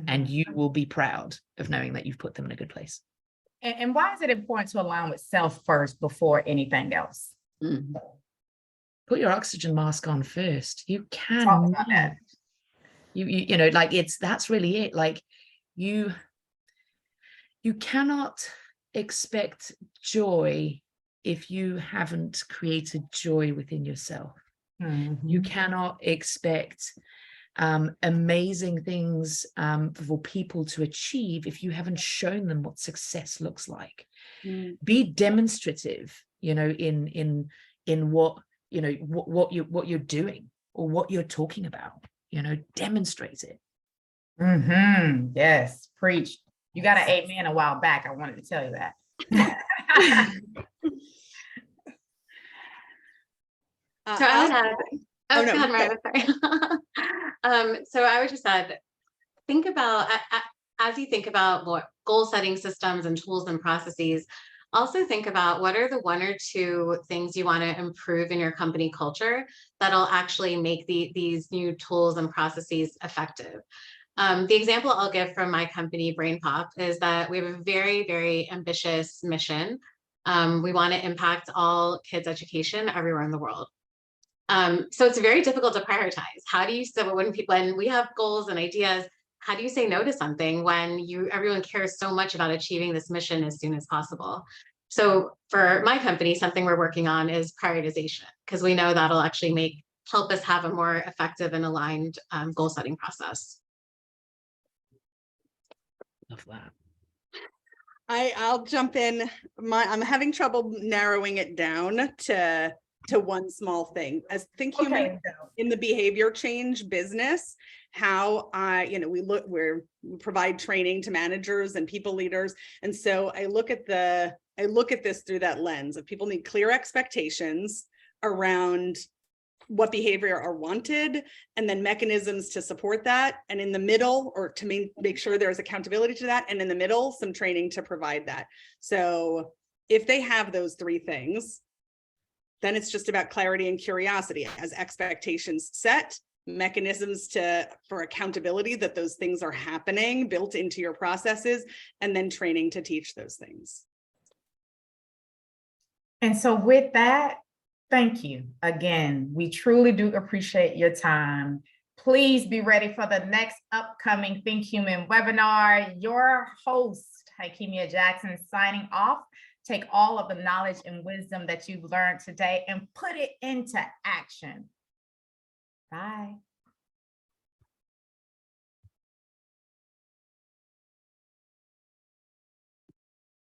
And you will be proud of knowing that you've put them in a good place. And why is it important to align with self first before anything else? Put your oxygen mask on first. You can Talk about that. You know, like that's really it. Like you cannot expect joy if you haven't created joy within yourself. You cannot expect amazing things for people to achieve if you haven't shown them what success looks like. Be demonstrative, you know, in what, you know, what you're doing or what you're talking about, you know, demonstrate it. Yes, preach. You got an amen a while back. I wanted to tell you that. So I would add, go ahead, Mariah, sorry. So I would just add, think about, as you think about what goal setting systems and tools and processes, also think about what are the one or two things you want to improve in your company culture that'll actually make these new tools and processes effective. The example I'll give from my company, Brain Pop, is that we have a very, very ambitious mission. We want to impact all kids' education everywhere in the world. So it's very difficult to prioritize. How do you, so when we have goals and ideas, how do you say no to something when everyone cares so much about achieving this mission as soon as possible? So for my company, something we're working on is prioritization, because we know that'll actually help us have a more effective and aligned goal setting process. Love that. I'll jump in. I'm having trouble narrowing it down to one small thing. As ThinkHuman in the behavior change business, how we provide training to managers and people leaders, and so I look at this through that lens of people need clear expectations around what behavior are wanted, and then mechanisms to support that, and in the middle, or to make sure there's accountability to that, and in the middle, some training to provide that. So if they have those three things, then it's just about clarity and curiosity as expectations set, mechanisms for accountability that those things are happening built into your processes, and then training to teach those things. And so with that, thank you again. We truly do appreciate your time. Please be ready for the next upcoming ThinkHuman webinar. Your host, Hakemia Jackson, signing off. Take all of the knowledge and wisdom that you've learned today and put it into action. Bye.